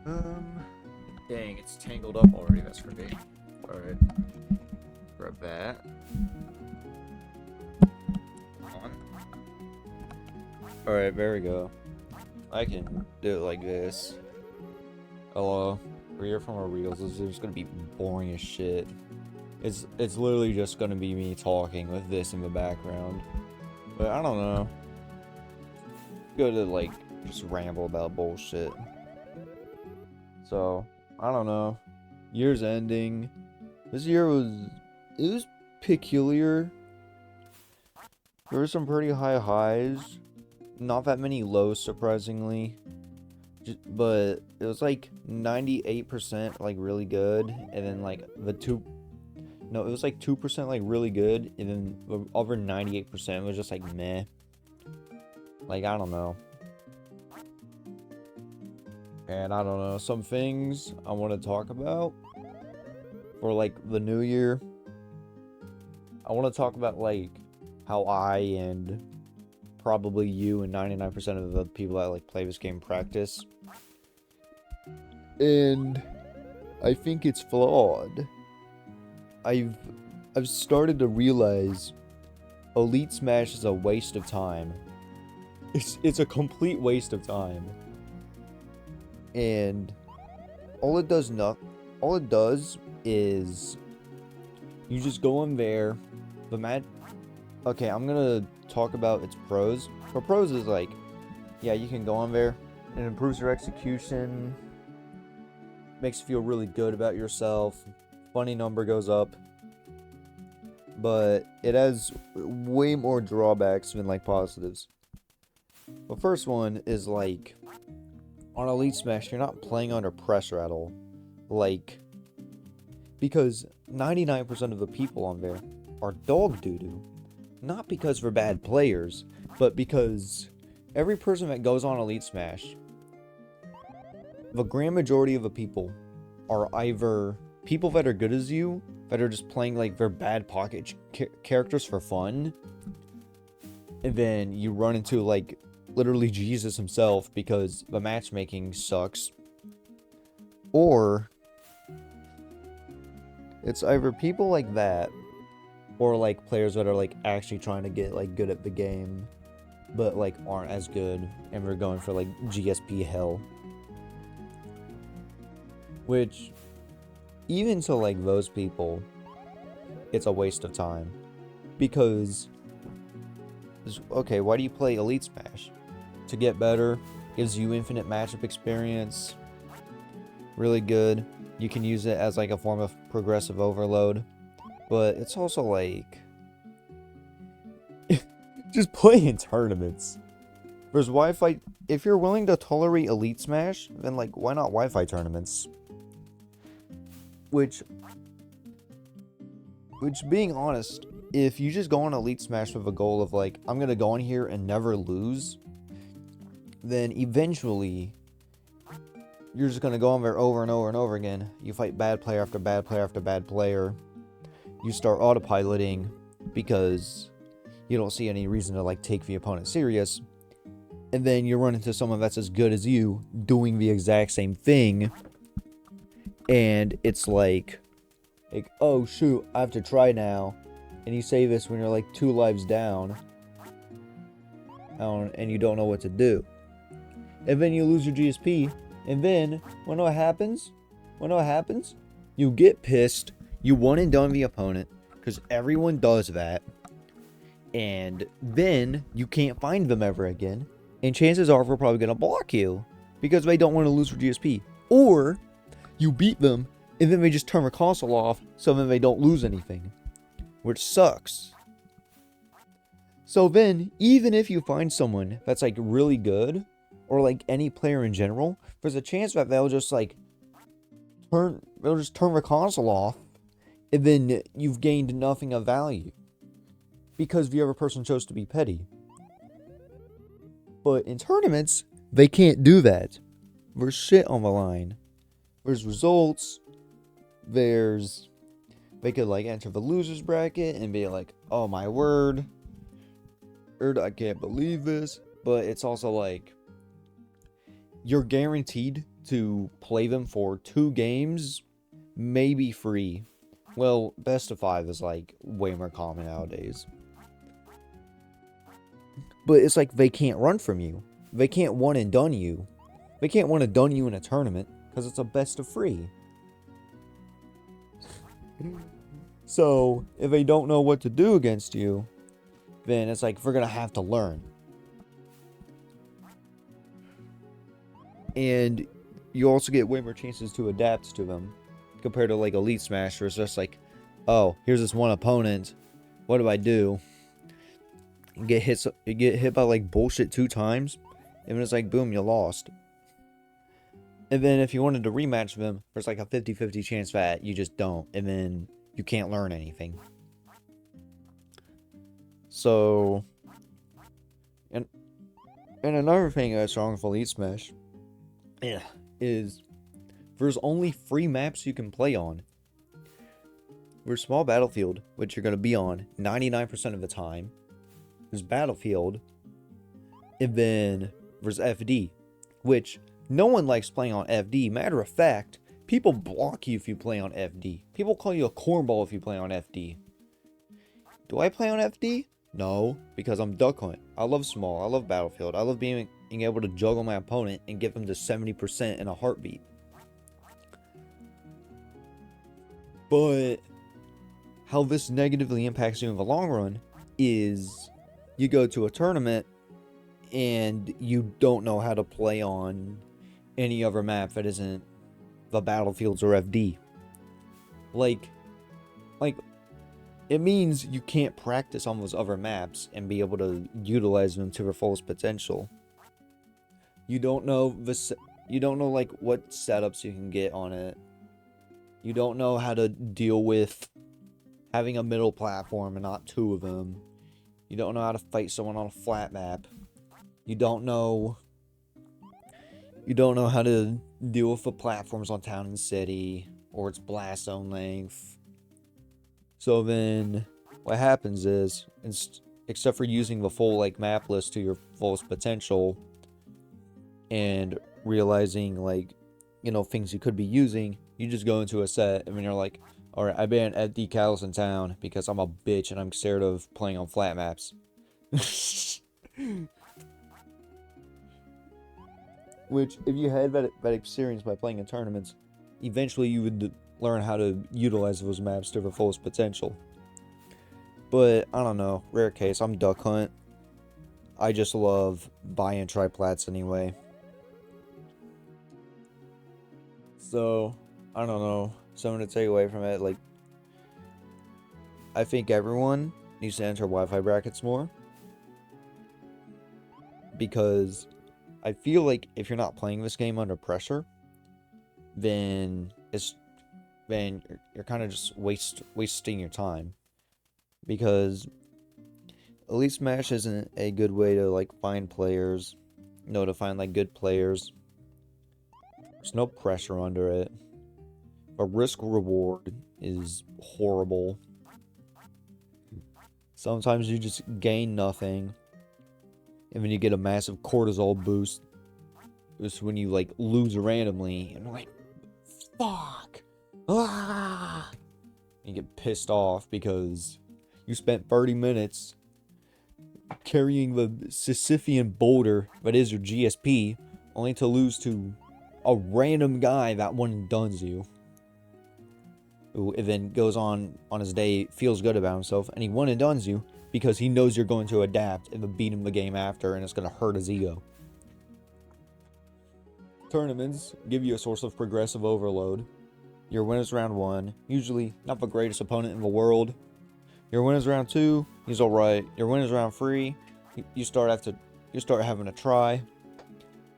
Um, Dang, it's tangled up already. That's for me. All right, grab that. On. All right, there we go. I can do it like this. Hello, we're here from our reels. This is gonna be boring as shit. It's literally just gonna be me talking with this in the background. But I don't know. Go to like just ramble about bullshit. So I don't know. Year's ending. This year was peculiar. There were some pretty high highs. Not that many lows, surprisingly. But it was like 98% like really good, and then like it was like 2% like really good, and then the other 98% was just like meh. Like, I don't know. And I don't know, some things I want to talk about for like the new year. I want to talk about like how I and probably you and 99% of the people that like play this game practice. And I think it's flawed. I've started to realize Elite Smash is a waste of time. It's a complete waste of time. And all it does is you just go in there. Okay, I'm gonna talk about its pros. For pros is like, yeah, you can go on there. It improves your execution, makes you feel really good about yourself. Funny number goes up. But it has way more drawbacks than like positives. The first one is like, on Elite Smash, you're not playing under pressure at all. Like, because 99% of the people on there are dog doo-doo. Not because they're bad players, but because every person that goes on Elite Smash, the grand majority of the people are either people that are good as you, that are just playing like their bad pocket characters for fun, and then you run into like literally Jesus himself because the matchmaking sucks, or it's either people like that, or like players that are like actually trying to get like good at the game, but like aren't as good, and we're going for like GSP hell. Which, even to like those people, it's a waste of time. Because, okay, why do you play Elite Smash? To get better, gives you infinite matchup experience. Really good. You can use it as like a form of progressive overload. But it's also like, just play in tournaments. There's Wi-Fi. If you're willing to tolerate Elite Smash, then like, why not Wi-Fi tournaments? Which, being honest, if you just go on Elite Smash with a goal of like, I'm gonna go in here and never lose, then eventually you're just gonna go on there over and over and over again. You fight bad player after bad player after bad player. You start autopiloting because you don't see any reason to like take the opponent serious. And then you run into someone that's as good as you doing the exact same thing. And it's like, oh shoot, I have to try now. And you say this when you're like 2 lives down. And you don't know what to do. And then you lose your GSP. And then, when what happens? You get pissed. You one and done the opponent. Because everyone does that. And then, you can't find them ever again. And chances are they're probably going to block you. Because they don't want to lose for GSP. Or, you beat them. And then they just turn the console off. So then they don't lose anything. Which sucks. So then, even if you find someone that's like really good, or like any player in general, there's a chance that they'll just turn the console off, and then you've gained nothing of value. Because the other person chose to be petty. But in tournaments, they can't do that. There's shit on the line. There's results. They could like enter the losers bracket and be like, oh my word, I can't believe this. But it's also like, you're guaranteed to play them for 2 games, maybe free. Well, best of 5 is like way more common nowadays. But it's like they can't run from you. They can't one and done you. They can't one and done you in a tournament because it's a best of 3. So, if they don't know what to do against you, then it's like they're going to have to learn. And you also get way more chances to adapt to them compared to like Elite Smash, where it's just like, oh, here's this one opponent. What do I do? You get hit by like bullshit 2 times, and it's like, boom, you lost. And then if you wanted to rematch them, there's like a 50-50 chance that you just don't, and then you can't learn anything. So, and another thing that's wrong with Elite Smash is there's only 3 maps you can play on. There's Small Battlefield, which you're going to be on 99% of the time. There's Battlefield, and then there's FD, which no one likes playing on FD. Matter of fact, people block you if you play on FD. People call you a cornball if you play on FD. Do I play on FD? No, because I'm Duck Hunt. I love Small. I love Battlefield. I love being able to juggle my opponent and get them to 70% in a heartbeat. But how this negatively impacts you in the long run is you go to a tournament and you don't know how to play on any other map that isn't the Battlefields or FD. Like it means you can't practice on those other maps and be able to utilize them to their fullest potential. You don't know like what setups you can get on it. You don't know how to deal with having a middle platform and not 2 of them. You don't know how to fight someone on a flat map. You don't know how to deal with the platforms on Town and City, or its blast zone length. So then what happens is, except for using the full like map list to your fullest potential and realizing like, you know, things you could be using, you just go into a set and then you're like, alright, I banned FD Catalyst in town because I'm a bitch and I'm scared of playing on flat maps. Which, if you had that experience by playing in tournaments, eventually you would learn how to utilize those maps to their fullest potential. But, I don't know, rare case, I'm Duck Hunt. I just love buying triplats anyway. So, I don't know, something to take away from it, like, I think everyone needs to enter Wi-Fi brackets more. Because I feel like if you're not playing this game under pressure, then you're kind of just wasting your time. Because Elite Smash isn't a good way to like find players, to find like good players. There's no pressure under it. A risk reward is horrible. Sometimes you just gain nothing, and then you get a massive cortisol boost. Just when you like lose randomly, and you're like, fuck, ah! And you get pissed off because you spent 30 minutes carrying the Sisyphean boulder that is your GSP, only to lose to a random guy that one and dones you. Who then goes on his day, feels good about himself, and he one and dones you because he knows you're going to adapt and then beat him the game after, and it's going to hurt his ego. Tournaments give you a source of progressive overload. Your win is round 1, usually not the greatest opponent in the world. Your win is round 2, he's alright. Your win is round 3, you start having to try,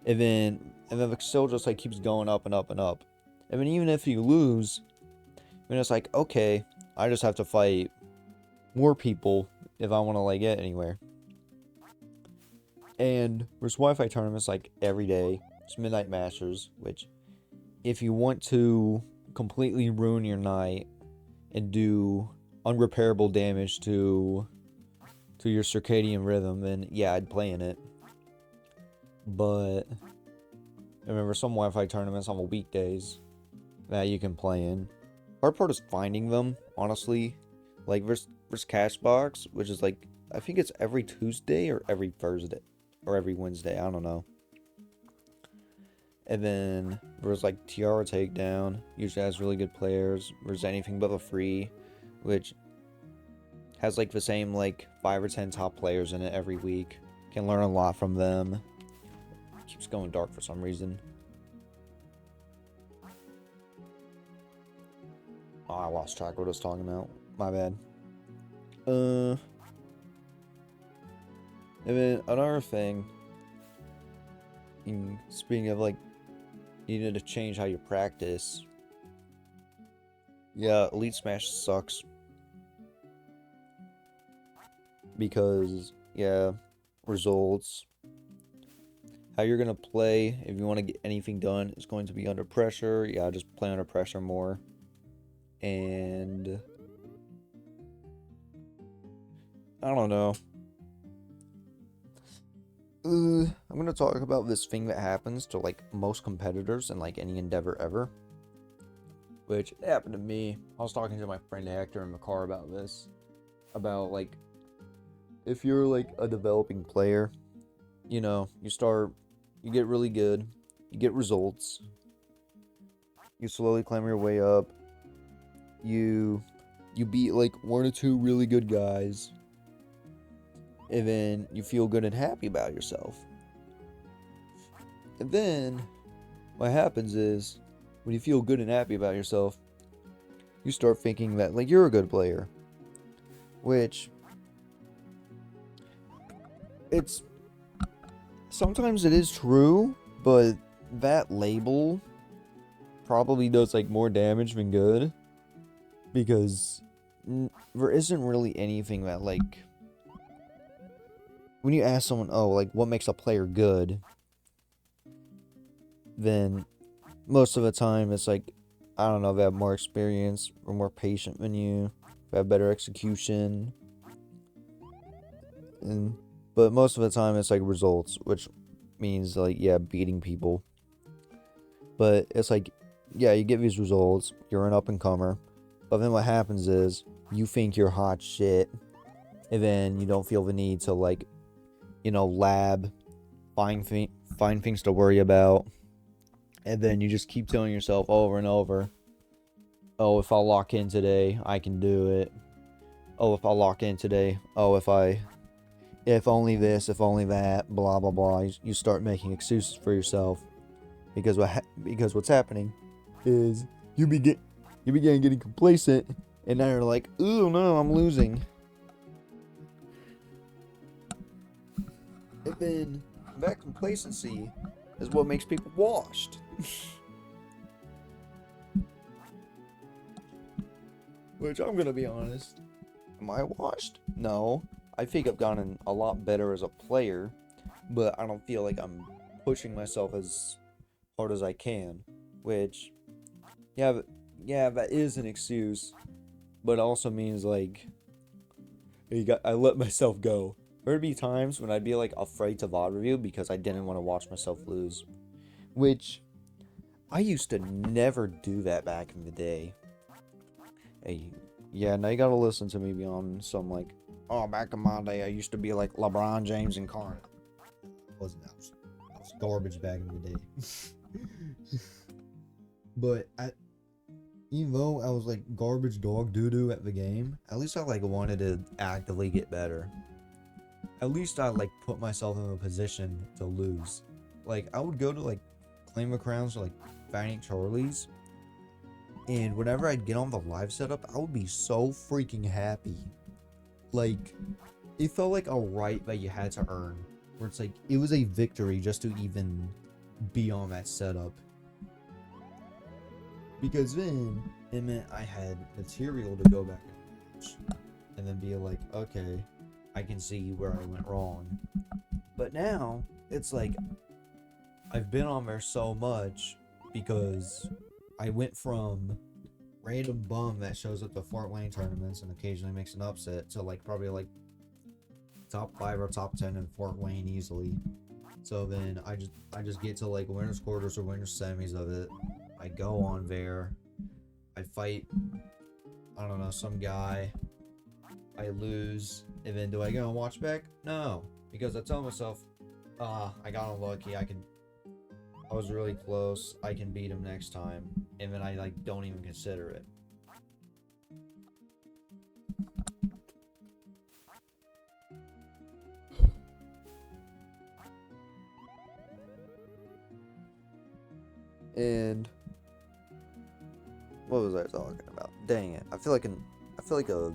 and then the still just like keeps going up and up and up. And then even if you lose, then it's like, okay, I just have to fight more people if I want to like get anywhere. And there's Wi-Fi tournaments like every day. It's Midnight Masters, which if you want to completely ruin your night and do unrepairable damage to your circadian rhythm, then yeah, I'd play in it. But I remember some Wi-Fi tournaments on the weekdays that you can play in. Hard part is finding them, honestly. Like versus Cashbox, which is like, I think it's every Tuesday or every Thursday or every Wednesday. I don't know. And then there's like Tiara Takedown, usually has really good players. There's Anything But the Free, which has like the same like 5 or 10 top players in it every week. Can learn a lot from them. Keeps going dark for some reason. Oh, I lost track of what I was talking about. My bad. And then another thing, speaking of like, you need to change how you practice. Yeah, Elite Smash sucks. Because, yeah, results. How you're going to play, if you want to get anything done, is going to be under pressure. Yeah, just play under pressure more. And I don't know. I'm going to talk about this thing that happens to like most competitors in like any endeavor ever. Which happened to me. I was talking to my friend Hector in the car about this. About like, if you're like a developing player, you know, you get really good, you get results, you slowly climb your way up, you beat like 1 or 2 really good guys, and then you feel good and happy about yourself. And then what happens is, when you feel good and happy about yourself, you start thinking that like you're a good player, which it's sometimes it is true, but that label probably does like more damage than good, because there isn't really anything that like, when you ask someone, oh, like what makes a player good, then most of the time it's like, I don't know, they have more experience or more patient than you, they have better execution, but most of the time it's like results, which means like, yeah, beating people. But it's like, yeah, you get these results, you're an up-and-comer, but then what happens is, you think you're hot shit, and then you don't feel the need to like, you know, lab, find things to worry about, and then you just keep telling yourself over and over, oh, if I lock in today, I can do it. Oh, if I lock in today, oh, if only this, if only that, blah blah blah. You start making excuses for yourself, because what's happening is you begin getting complacent, and now you're like, oh no, I'm losing. And then that complacency is what makes people washed. Which, I'm gonna be honest, am I washed? No. I think I've gotten a lot better as a player, but I don't feel like I'm pushing myself as hard as I can. Which, yeah, that is an excuse, but it also means like, I let myself go. There'd be times when I'd be like afraid to VOD review because I didn't want to watch myself lose. Which, I used to never do that back in the day. Hey, yeah, now you gotta listen to me be on some like, oh, back in my day I used to be like LeBron James incarnate. Wasn't that? I was garbage back in the day. But even though I was like garbage dog doo-doo at the game, at least I like wanted to actively get better. At least I like put myself in a position to lose. Like, I would go to like Claim of Crowns or like Fighting Charlie's, and whenever I'd get on the live setup, I would be so freaking happy. Like, it felt like a right that you had to earn, where it's like, it was a victory just to even be on that setup. Because then it meant I had material to go back and watch, and then be like, okay, I can see where I went wrong. But now it's like, I've been on there so much because I went from random bum that shows up to Fort Wayne tournaments and occasionally makes an upset to like probably like top 5 or top 10 in Fort Wayne easily. So then I just get to like winners quarters or winners semis of it. I go on there. I fight, I don't know, some guy. I lose. And then do I go and watch back? No. Because I tell myself, I got unlucky. I was really close. I can beat him next time. And then I like don't even consider it. And what was I talking about? Dang it. I feel like a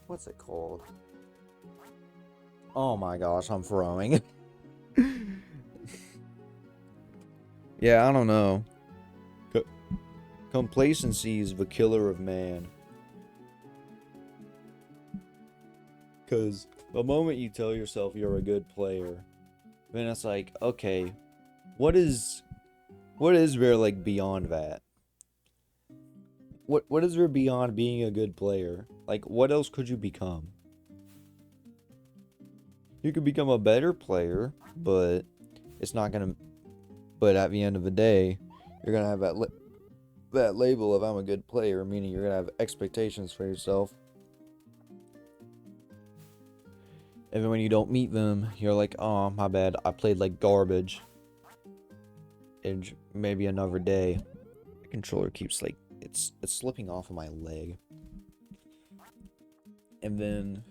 what's it called? Oh my gosh, I'm throwing. Yeah, I don't know. Complacency is the killer of man. Because the moment you tell yourself you're a good player, then it's like, okay, what is there like beyond that? What is there beyond being a good player? Like, what else could you become? You could become a better player, but it's not gonna. But at the end of the day, you're gonna have that label of I'm a good player, meaning you're gonna have expectations for yourself. And then when you don't meet them, you're like, oh, my bad, I played like garbage. And maybe another day. The controller keeps like, it's slipping off of my leg. And then,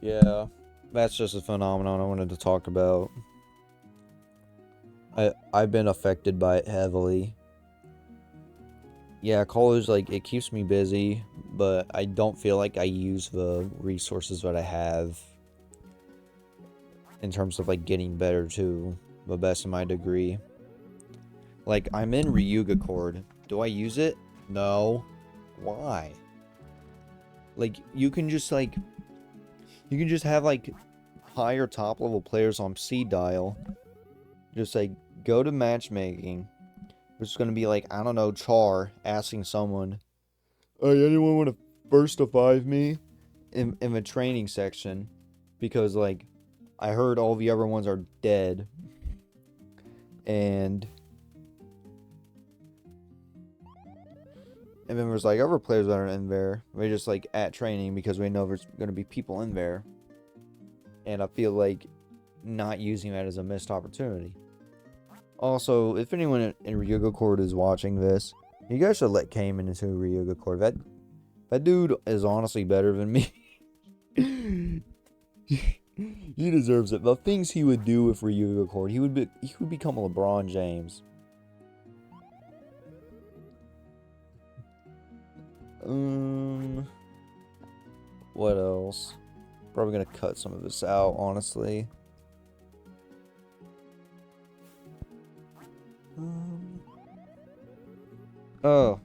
yeah, that's just a phenomenon I wanted to talk about. I've been affected by it heavily. Yeah, college, like, it keeps me busy, but I don't feel like I use the resources that I have in terms of, like, getting better to the best of my degree. Like, I'm in Ryuga Chord. Do I use it? No. Why? Like, you can just have, like, higher top level players on Seed Dial. Just, like, go to matchmaking. It's gonna be like, I don't know, Char asking someone, hey, anyone want to first to 5 me? In the training section. Because, like, I heard all the other ones are dead. And then there's, like, other players that are in there. We're just, like, at training because we know there's gonna be people in there. And I feel like not using that as a missed opportunity. Also, if anyone in Ryuga Chord is watching this, you guys should let Cayman into Ryuga Chord. That dude is honestly better than me. He deserves it. The things he would do with Ryuga Chord, he would become LeBron James. What else? Probably gonna cut some of this out, honestly. Oh.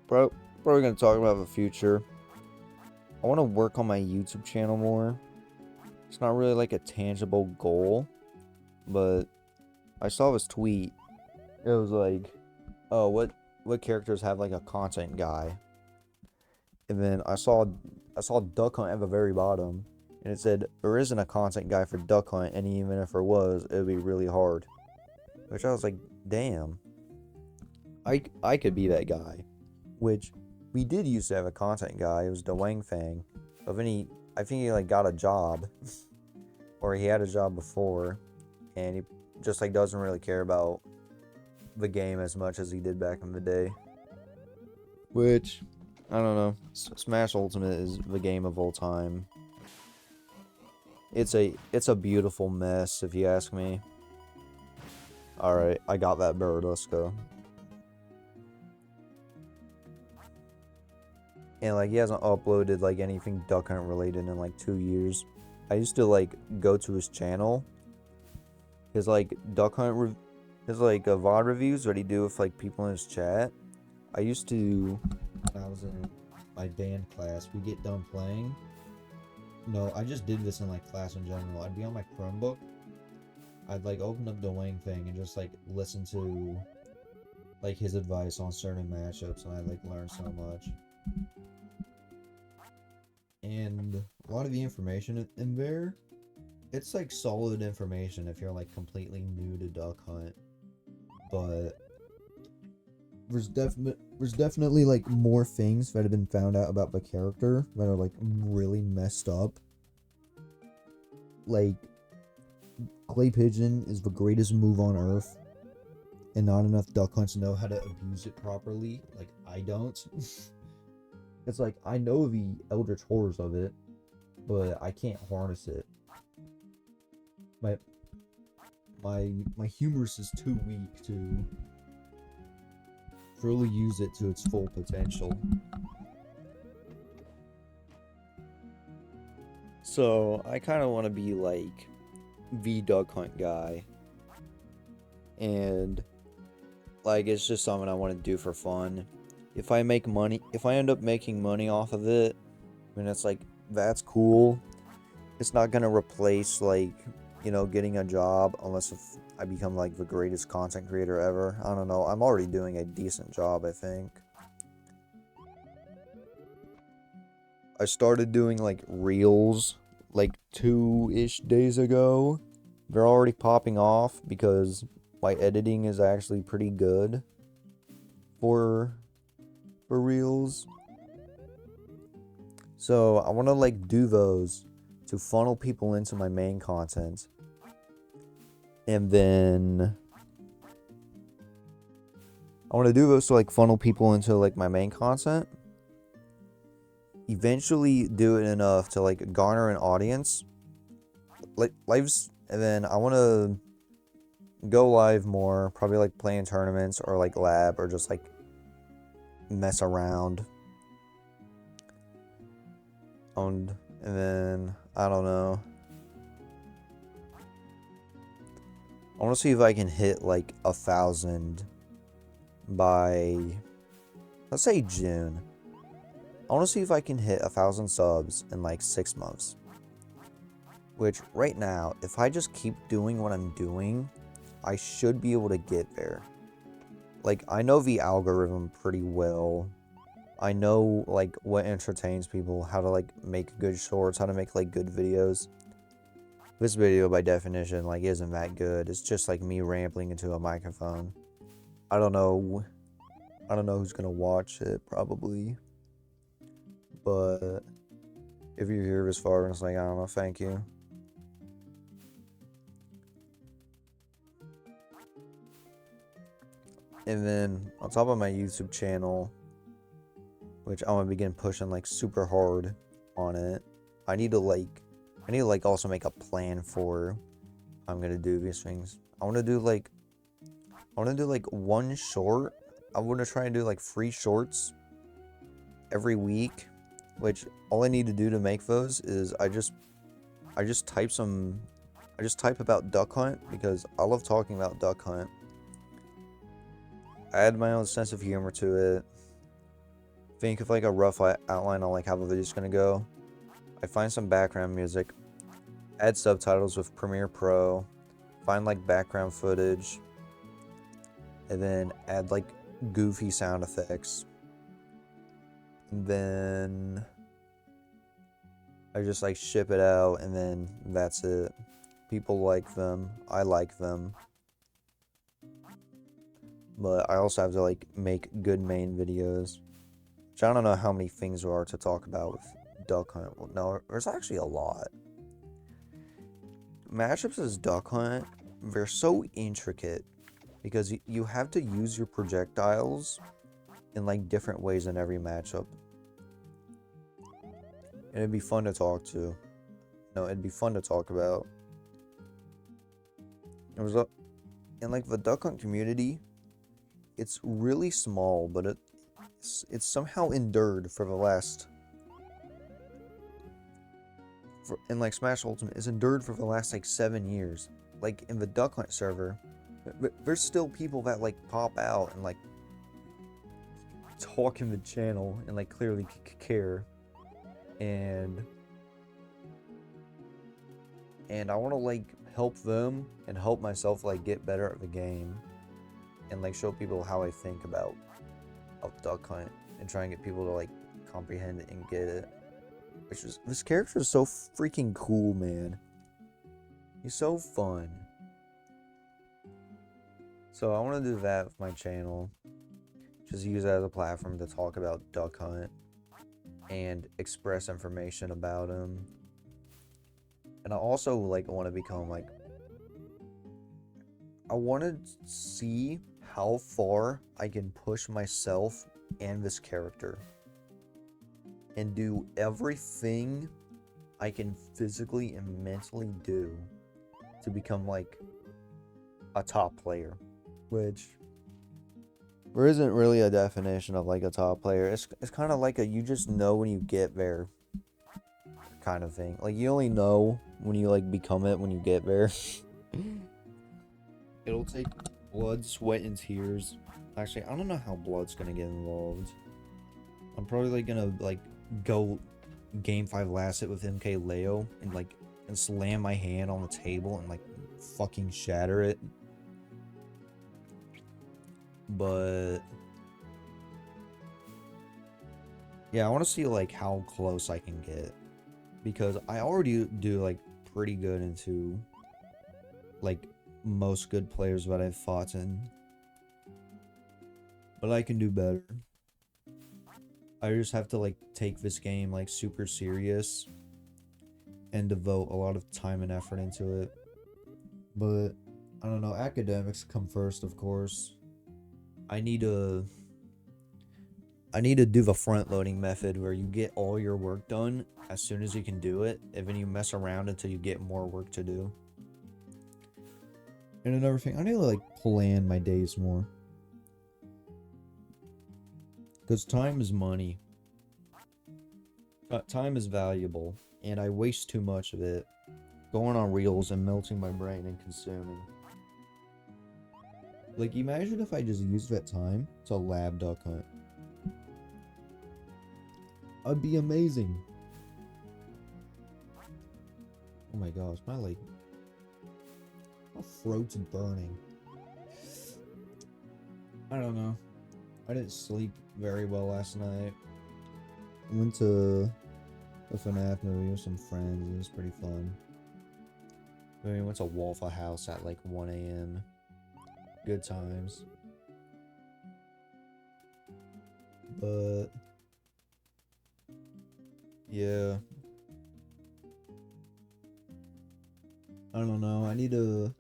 Probably gonna talk about the future. I want to work on my YouTube channel more. It's not really like a tangible goal, but I saw this tweet. It was like, oh, what characters have like a content guy? And then I saw Duck Hunt at the very bottom, and it said there isn't a content guy for Duck Hunt, and even if there was, it would be really hard. Which I was like, damn. I could be that guy. Which we did used to have a content guy. It was Dwayne Fang. But then I think he like got a job, or he had a job before, and he just like doesn't really care about the game as much as he did back in the day. Which, I don't know. Smash Ultimate is the game of all time. It's a beautiful mess, if you ask me. Alright, I got that bird. Let's go. And like he hasn't uploaded like anything Duck Hunt related in like 2 years. I used to like go to his channel. His like Duck Hunt his like VOD reviews that he do with like people in his chat. I used to, when I was in my band class, we get done playing. No, I just did this in like class in general. I'd be on my Chromebook. I'd like open up Dwayne Fang and just like listen to like his advice on certain matchups, and I like learned so much. And a lot of the information in there, it's like solid information if you're like completely new to Duck Hunt. But there's definitely like more things that have been found out about the character that are like really messed up. Like, Clay Pigeon is the greatest move on earth, and not enough duck hunts know how to abuse it properly. Like, I don't. It's like, I know the eldritch horrors of it, but I can't harness it. My humerus is too weak to really use it to its full potential. So I kind of want to be like the duck hunt guy, and like it's just something I want to do for fun. If I end up making money off of it, I mean, it's like, that's cool. It's not gonna replace like, getting a job, unless if I become like the greatest content creator ever. I don't know. I'm already doing a decent job, I think. I started doing like reels like 2-ish days ago. They're already popping off because my editing is actually pretty good for reels. So I want to like do those to funnel people into my main content. And then I want to do those to like funnel people into like my main content. Eventually do it enough to like garner an audience. Like lives, and then I want to go live more, probably like playing tournaments or like lab or just like mess around. And then I don't know. I want to see if I can hit like 1,000 by, let's say, June. I want to see if I can hit 1,000 subs in like 6 months. Which right now, if I just keep doing what I'm doing, I should be able to get there. Like, I know the algorithm pretty well. I know like what entertains people, how to like make good shorts, how to make like good videos. This video by definition like isn't that good. It's just like me rambling into a microphone. I don't know who's gonna watch it, probably. But if you're here this far and it's like, I don't know, thank you. And then on top of my YouTube channel, which I'm gonna begin pushing like super hard on it, I need to also make a plan for how I'm gonna do these things. I wanna do like one short. I wanna try and do like 3 shorts every week, which all I need to do to make those is I just type about Duck Hunt because I love talking about Duck Hunt. I add my own sense of humor to it. Think of like a rough outline on like how the video's gonna go. I find some background music, add subtitles with Premiere Pro, find like background footage, and then add like goofy sound effects. And then I just like ship it out, and then that's it. People like them, I like them. But I also have to like make good main videos. Which I don't know how many things there are to talk about with Duck Hunt. Well, no, there's actually a lot. Matchups as Duck Hunt, they're so intricate because you have to use your projectiles in like different ways in every matchup. And it'd be fun to talk to. No, it'd be fun to talk about. In like the Duck Hunt community, it's really small, but it's somehow endured for the last. In like Smash Ultimate, it's endured for the last like 7 years. Like in the Duck Hunt server, there's still people that like pop out and like talk in the channel and like clearly care, and I want to like help them and help myself like get better at the game, and like show people how I think about Duck Hunt and try and get people to like comprehend it and get it. This character is so freaking cool, man. He's so fun. So I want to do that with my channel. Just use it as a platform to talk about Duck Hunt and express information about him. And I also like want to become like, I want to see how far I can push myself and this character and do everything I can physically and mentally do to become like a top player, which there isn't really a definition of like a top player. It's kind of like a you just know when you get there kind of thing. Like you only know when you like become it when you get there. It'll take blood, sweat, and tears. Actually, I don't know how blood's gonna get involved. I'm probably like gonna like go game 5 last hit with MKLeo and slam my hand on the table and like fucking shatter it. But yeah, I want to see like how close I can get, because I already do like pretty good into like most good players that I've fought in, but I can do better. I just have to like take this game like super serious and devote a lot of time and effort into it. But I don't know, academics come first, of course. I need to do the front loading method where you get all your work done as soon as you can do it, and then you mess around until you get more work to do. And another thing, I need to like plan my days more, because time is money. Time is valuable, and I waste too much of it going on reels and melting my brain and consuming. Like, imagine if I just used that time to lab Duck Hunt. I'd be amazing. Oh my gosh, my throat's burning. I don't know. I didn't sleep very well last night. I went to a FNAF movie with some friends. It was pretty fun. Then we went to Waffle House at like 1 a.m. Good times. But yeah, I don't know. I need to.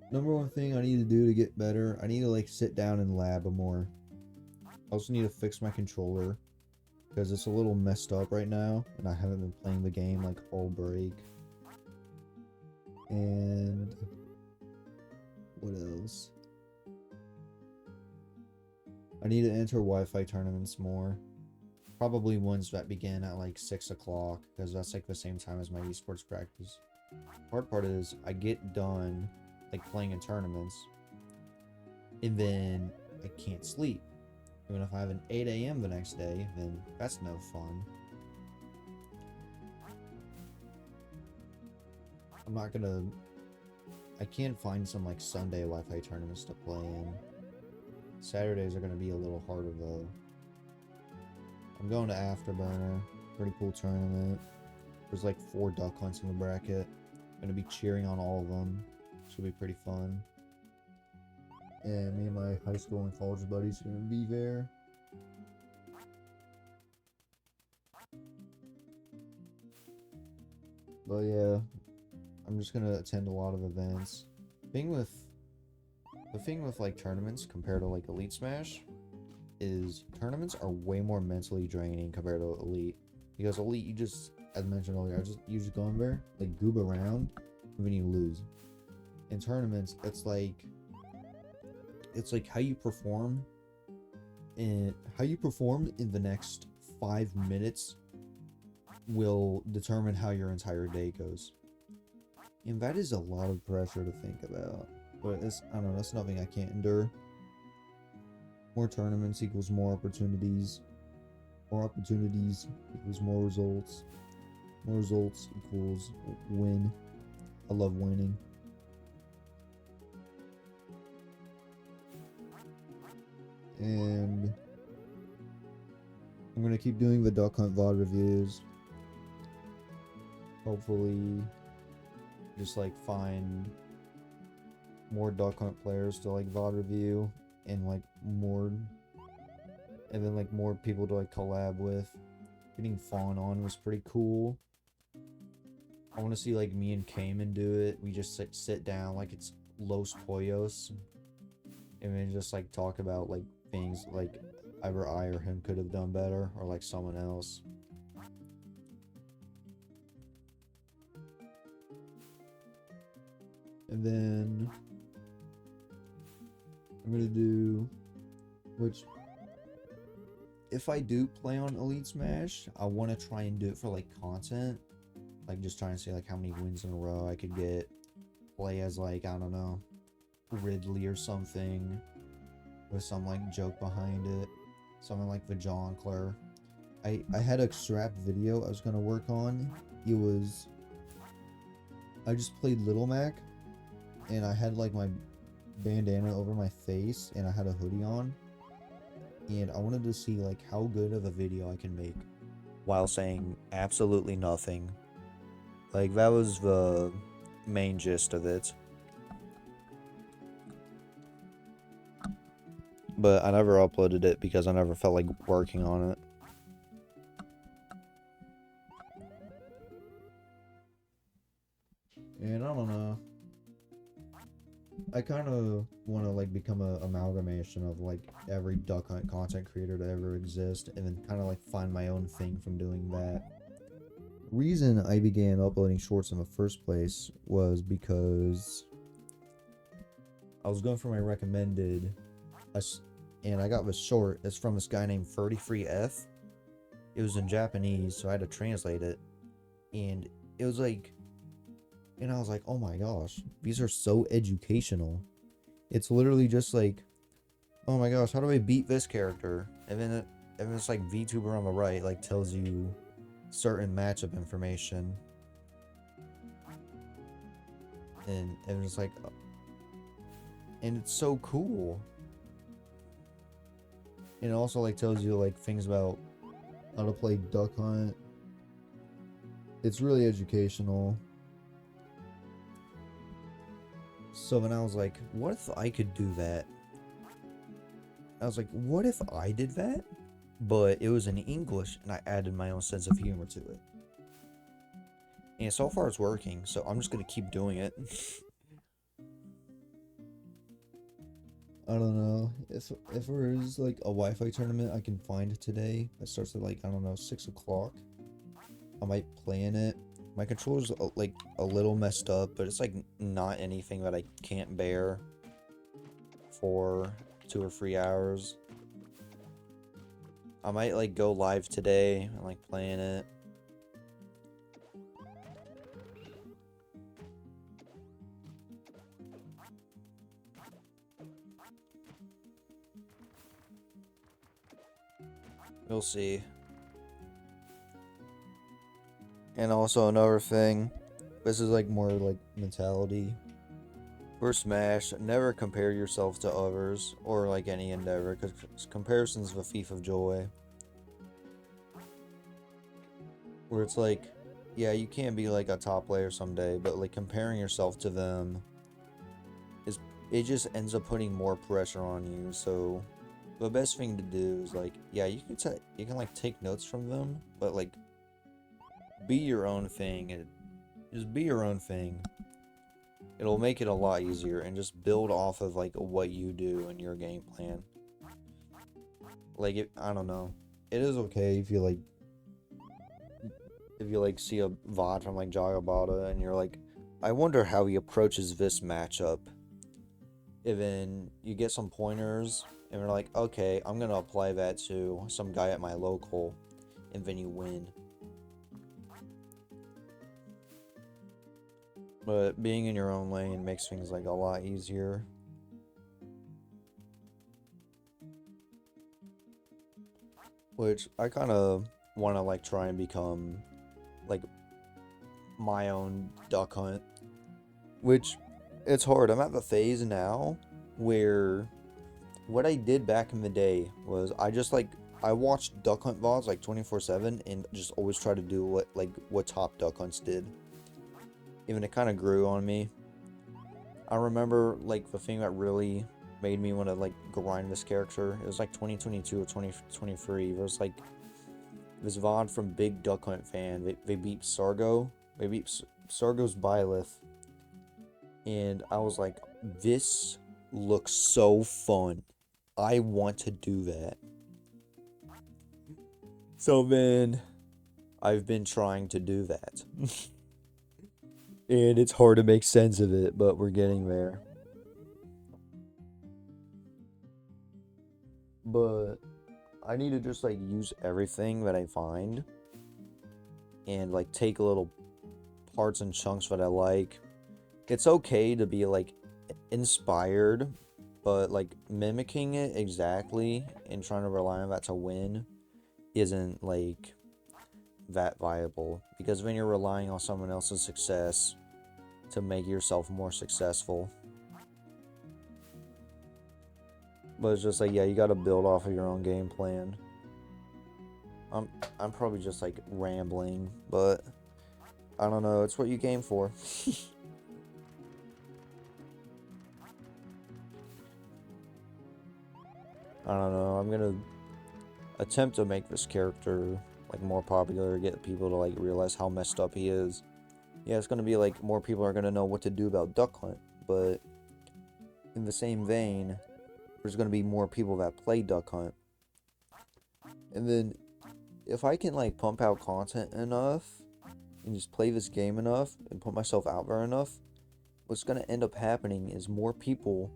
Number one thing I need to do to get better, I need to like sit down and lab more. I also need to fix my controller, because it's a little messed up right now, and I haven't been playing the game like all break. And what else? I need to enter Wi-Fi tournaments more. Probably ones that begin at like 6 o'clock, because that's like the same time as my esports practice. Hard part is I get done like playing in tournaments, and then I can't sleep. Even if I have an 8 a.m. the next day, then that's no fun. I can't find some like Sunday Wi-Fi tournaments to play in. Saturdays are gonna be a little harder though. I'm going to Afterburner. Pretty cool tournament. There's like 4 Duck Hunts in the bracket. Gonna be cheering on all of them. Should be pretty fun. And me and my high school and college buddies are gonna be there. But yeah, I'm just gonna attend a lot of events. The thing with like tournaments compared to like Elite Smash is tournaments are way more mentally draining compared to Elite. Because Elite, you just, as mentioned earlier, you just go in there, like goob around, and then you lose. In tournaments, it's like how you perform in the next 5 minutes will determine how your entire day goes. And that is a lot of pressure to think about. But I don't know, that's nothing I can't endure. More tournaments equals more opportunities. More opportunities equals more results. More results equals win. I love winning. And I'm gonna keep doing the Duck Hunt VOD reviews. Hopefully, just like find more Duck Hunt players to like VOD review, and like more, and then like more people to like collab with. Getting Fawn on was pretty cool. I want to see like me and Cayman do it. We just sit down like it's Los Pollos, and then just like talk about like things like either I or him could have done better, or like someone else. And then I'm gonna do, which if I do play on Elite Smash, I want to try and do it for like content, like just trying to see like how many wins in a row I could get. Play as like, I don't know, Ridley or something, with some like joke behind it, something like the Jongleur. I had a scrap video I was gonna work on. It was, I just played Little Mac, and I had like my bandana over my face, and I had a hoodie on, and I wanted to see like how good of a video I can make while saying absolutely nothing. Like, that was the main gist of it. But I never uploaded it because I never felt like working on it. And I don't know. I kind of want to like become a amalgamation of like every Duck Hunt content creator to ever exist, and then kind of like find my own thing from doing that. Reason I began uploading shorts in the first place was because I was going for my recommended, and I got this short. It's from this guy named 33F. It was in Japanese, so I had to translate it, and it was like, and I was like, oh my gosh, these are so educational. It's literally just like, oh my gosh, how do I beat this character? And then it's like VTuber on the right like tells you certain matchup information, and it's like, and it's so cool. And it also like tells you like things about how to play Duck Hunt. It's really educational. So then I was like, what if I could do that? I was like, what if I did that? But it was in English, and I added my own sense of humor to it. And so far it's working, so I'm just gonna keep doing it. I don't know. If there's like a Wi-Fi tournament I can find today that starts at like, I don't know, 6 o'clock, I might play in it. My controller's like a little messed up, but it's like not anything that I can't bear for 2 or 3 hours. I might like go live today and like playing it. We'll see. And also another thing, this is like more like mentality. For Smash, never compare yourself to others or like any endeavor, because comparison's the thief of joy. Where it's like, yeah, you can be like a top player someday, but like comparing yourself to them is, it just ends up putting more pressure on you. So the best thing to do is like, yeah, you can like take notes from them, but like be your own thing, and just be your own thing. It'll make it a lot easier, and just build off of like what you do in your game plan. Like, I don't know. It is okay if you like see a VOD from like Jagabata and you're like, I wonder how he approaches this matchup. And then you get some pointers and you're like, okay, I'm gonna apply that to some guy at my local, and then you win. But being in your own lane makes things like a lot easier. Which I kind of want to like try and become like my own Duck Hunt. Which, it's hard. I'm at the phase now where what I did back in the day was I just like I watched Duck Hunt VODs like 24/7 and just always try to do what top Duck Hunts did. Even it kind of grew on me. I remember like the thing that really made me want to like grind this character. It was like 2022 or 2023. There was like this VOD from Big Duck Hunt fan. They beat Sargo. They beat Sargo's Byleth. And I was like, this looks so fun. I want to do that. So then I've been trying to do that. And it's hard to make sense of it, but we're getting there. But I need to just like use everything that I find and like take little parts and chunks that I like. It's okay to be like inspired, but like mimicking it exactly and trying to rely on that to win isn't like that viable, because when you're relying on someone else's success to make yourself more successful. But it's just like, yeah, you got to build off of your own game plan. I'm probably just like rambling, but I don't know, it's what you game for. I don't know, I'm gonna attempt to make this character like more popular, get people to like realize how messed up he is. Yeah, it's gonna be like more people are gonna know what to do about Duck Hunt, but in the same vein, there's gonna be more people that play Duck Hunt. And then if I can like pump out content enough and just play this game enough and put myself out there enough, what's gonna end up happening is more people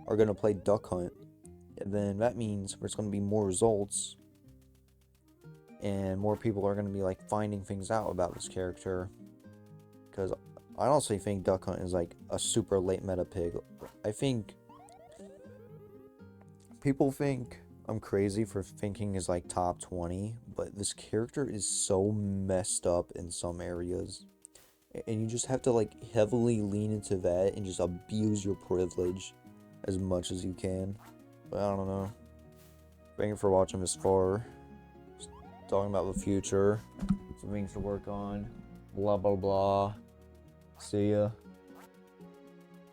are gonna play Duck Hunt, and then that means there's gonna be more results and more people are gonna be like finding things out about this character. Because I honestly think Duck Hunt is like a super late meta pig. I think people think I'm crazy for thinking is like top 20, but this character is so messed up in some areas. And you just have to like heavily lean into that and just abuse your privilege as much as you can. But I don't know. Thank you for watching this far. Just talking about the future. Some things to work on. Blah blah blah. See ya.